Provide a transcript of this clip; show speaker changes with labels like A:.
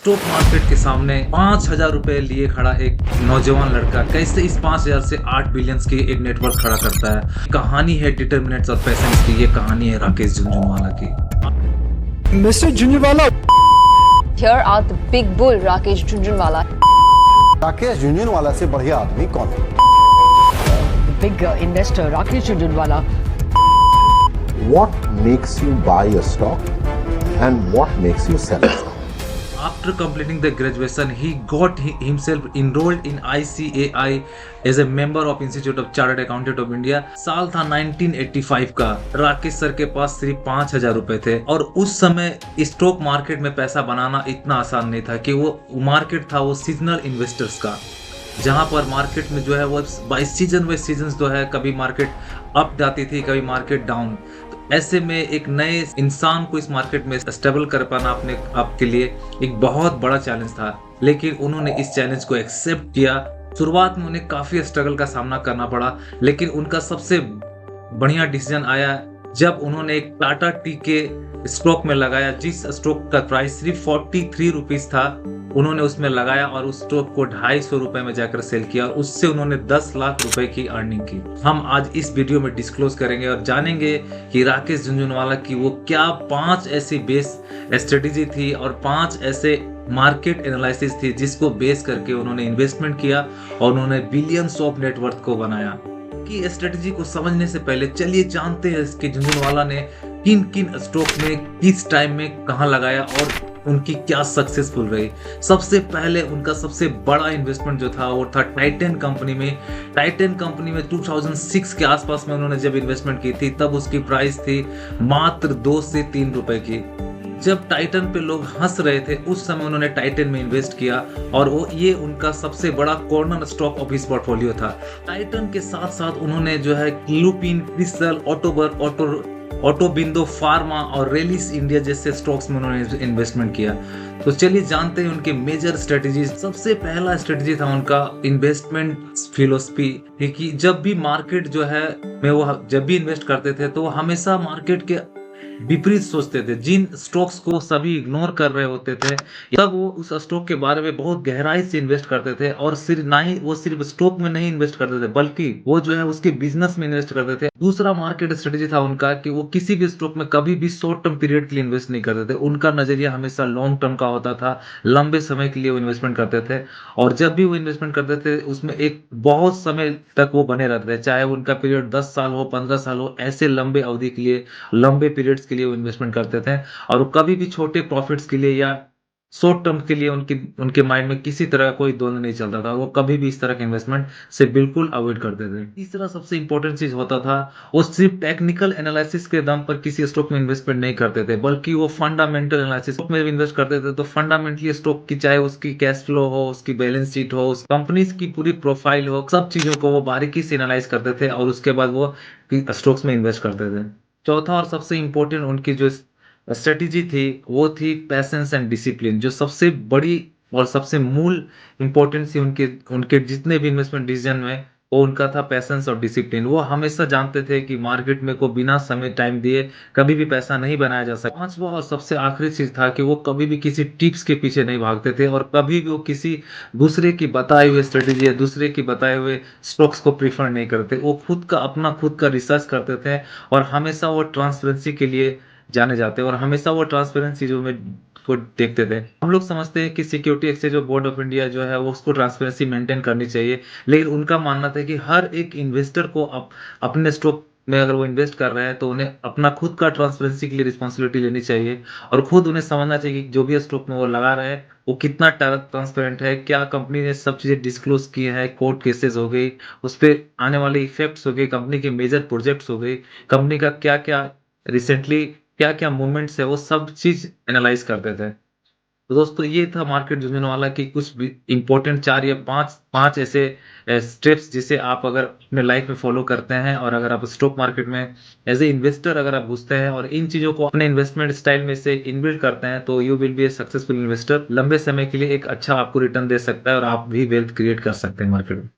A: Stock market के सामने 5,000 रुपए लिए खड़ा एक नौजवान लड़का कैसे इस 5,000 से 8 बिलियन की एक नेटवर्क खड़ा करता है। कहानी है डिटर्मिनेट्स और पेशेंस की। ये कहानी है राकेश झुनझुनवाला की।
B: Mr. Jhunjhunwala.
C: Here are the big bull Rakesh Jhunjhunwala.
D: Rakesh Jhunjhunwala से बढ़िया आदमी कौन है?
E: The big investor Rakesh Jhunjhunwala.
D: What makes you buy a stock and what makes you sell a stock?
A: After completing the graduation, he got himself enrolled in ICAI as a member of Institute of Chartered Accountant of India। साल था 1985 का। Rakesh sir के पास सिर्फ 5,000 रुपए थे और उस समय स्टॉक मार्केट में पैसा बनाना इतना आसान नहीं था कि वो मार्केट था वो सीजनल इन्वेस्टर्स का, जहां पर मार्केट में जो है वो बाई सीजन जो है कभी मार्केट अप जाती थी कभी मार्केट डाउन। ऐसे में एक नए इंसान को इस मार्केट में स्टेबल कर पाना अपने आप के लिए एक बहुत बड़ा चैलेंज था, लेकिन उन्होंने इस चैलेंज को एक्सेप्ट किया। शुरुआत में उन्हें काफी स्ट्रगल का सामना करना पड़ा, लेकिन उनका सबसे बढ़िया डिसीजन आया जब उन्होंने एक टाटा टी के स्टॉक में लगाया, जिस स्टॉक का प्राइस सिर्फ 43 रुपीज था। उन्होंने उसमें लगाया और उस स्टॉक को 250 रुपए में जाकर सेल किया और उससे उन्होंने 10 लाख रुपए की अर्निंग की। हम आज इस वीडियो में डिस्क्लोज करेंगे और जानेंगे कि राकेश झुनझुनवाला की वो क्या 5 ऐसी बेस स्ट्रेटेजी थी और 5 ऐसे मार्केट एनालिसिस थी जिसको बेस करके उन्होंने इन्वेस्टमेंट किया और उन्होंने बिलियंस ऑफ नेटवर्थ को बनाया। की स्ट्रेटेजी को समझने से पहले चलिए जानते हैं कि झुनझुनवाला ने किन किन स्टॉक में किस टाइम में कहां लगाया और उनकी क्या सक्सेसफुल रही। सबसे पहले उनका सबसे बड़ा इन्वेस्टमेंट जो था वो था टाइटन कंपनी में। टाइटन कंपनी में 2006 के आसपास में उन्होंने जब इन्वेस्टमेंट की थी तब उसकी प्राइस थी मात्र 2 से 3 रुपए की। जब टाइटन पे लोग हंस रहे थे उस समय उन्होंने टाइटन में इन्वेस्ट किया और वो ये उनका सबसे बड़ा corner stock of his portfolio था। टाइटन के साथ साथ उन्होंने जो है लुपिन, क्रिस्टल, ऑटोबिंदो फार्मा और रेलिस इंडिया जैसे स्टॉक्स में उन्होंने इन्वेस्टमेंट किया। तो चलिए जानते हैं उनके मेजर स्ट्रेटेजी। सबसे पहला स्ट्रेटेजी था उनका इन्वेस्टमेंट फिलोसफी कि जब भी मार्केट जो है में वो जब भी इन्वेस्ट करते थे तो वो हमेशा मार्केट के विपरीत सोचते थे। जिन स्टॉक्स को सभी इग्नोर कर रहे होते थे तब वो उस स्टॉक के बारे में बहुत गहराई से इन्वेस्ट करते थे और सिर्फ ना ही वो सिर्फ स्टॉक में नहीं इन्वेस्ट करते थे बल्कि वो जो है उसके बिजनेस में इन्वेस्ट करते थे। दूसरा मार्केट स्ट्रेटेजी था उनका कि वो किसी भी स्टॉक में कभी भी शॉर्ट टर्म पीरियड के लिए इन्वेस्ट नहीं करते थे। उनका नजरिया हमेशा लॉन्ग टर्म का होता था, लंबे समय के लिए वो इन्वेस्टमेंट करते थे और जब भी वो इन्वेस्टमेंट करते थे उसमें एक बहुत समय तक वो बने रहते थे, चाहे उनका पीरियड 10 साल हो, 15 साल हो, ऐसे लंबे अवधि के लिए, लंबे पीरियड्स के लिए वो इन्वेस्टमेंट करते थे और वो कभी भी छोटे प्रॉफिट्स के लिए या शॉर्ट टर्म के लिए उनके माइंड में किसी तरह का कोई द्वंद्व नहीं चलता था। वो कभी भी इस तरह के इन्वेस्टमेंट से बिल्कुल अवॉइड करते थे। तीसरा सबसे इंपॉर्टेंट चीज होता था वो सिर्फ टेक्निकल एनालिसिस के दम पर किसी स्टॉक में इन्वेस्टमेंट नहीं करते थे बल्कि वो फंडामेंटल एनालिसिस में इन्वेस्ट करते थे। तो फंडामेंटली स्टॉक की चाहे उसकी कैश फ्लो हो, उसकी बैलेंस शीट हो, उस कंपनी की पूरी प्रोफाइल हो, सब चीजों को वो बारीकी से एनालाइज करते थे और उसके बाद वो स्टॉक्स में इन्वेस्ट करते थे। चौथा और सबसे इंपॉर्टेंट उनकी जो स्ट्रेटेजी थी वो थी पैशंस एंड डिसिप्लिन। जो सबसे बड़ी और सबसे मूल इंपॉर्टेंस थी उनके उनके जितने भी इन्वेस्टमेंट डिसीजन में वो उनका था पैशंस और डिसिप्लिन। वो हमेशा जानते थे कि मार्केट में को बिना समय टाइम दिए कभी भी पैसा नहीं बनाया जा सकता। पांचवा और सबसे आखिरी चीज था कि वो कभी भी किसी टिप्स के पीछे नहीं भागते थे और कभी भी वो किसी दूसरे की बताए हुए स्ट्रेटेजी या दूसरे की बताए हुए स्टॉक्स को प्रीफर नहीं करते। वो खुद का रिसर्च करते थे और हमेशा वो ट्रांसपेरेंसी के लिए जाने जाते और हमेशा वो ट्रांसपेरेंट चीजों में को देखते थे। हम लोग समझते हैं कि सिक्योरिटी एक्सचेंज और बोर्ड ऑफ इंडिया जो है वो उसको ट्रांसपेरेंसी मेंटेन करनी चाहिए, लेकिन उनका मानना था कि हर एक इन्वेस्टर को अपने स्टॉक में अगर वो इन्वेस्ट कर रहे हैं तो उन्हें अपना खुद का ट्रांसपेरेंसी के लिए रिस्पॉन्सिबिलिटी लेनी चाहिए और खुद उन्हें समझना चाहिए कि जो भी स्टॉक में वो लगा रहे हैं वो कितना ट्रांसपेरेंट है, क्या कंपनी ने सब चीजें डिस्क्लोज की है, कोर्ट केसेस हो गई, उस पर आने वाले इफेक्ट्स हो गए, कंपनी के मेजर प्रोजेक्ट्स हो गई, कंपनी का क्या क्या रिसेंटली क्या क्या मूवमेंट्स है, वो सब चीज एनालाइज करते थे। तो दोस्तों ये था मार्केट झुनझुनवाला की कुछ इंपॉर्टेंट 4 या 5 ऐसे स्टेप्स जिसे आप अगर अपने लाइफ में फॉलो करते हैं और अगर आप स्टॉक मार्केट में एज ए इन्वेस्टर अगर आप घुसते हैं और इन चीजों को अपने इन्वेस्टमेंट स्टाइल में से इनबिल्ड करते हैं तो you will be A successful investor. लंबे समय के लिए एक अच्छा आपको रिटर्न दे सकता है और आप भी वेल्थ क्रिएट कर सकते हैं मार्केट में।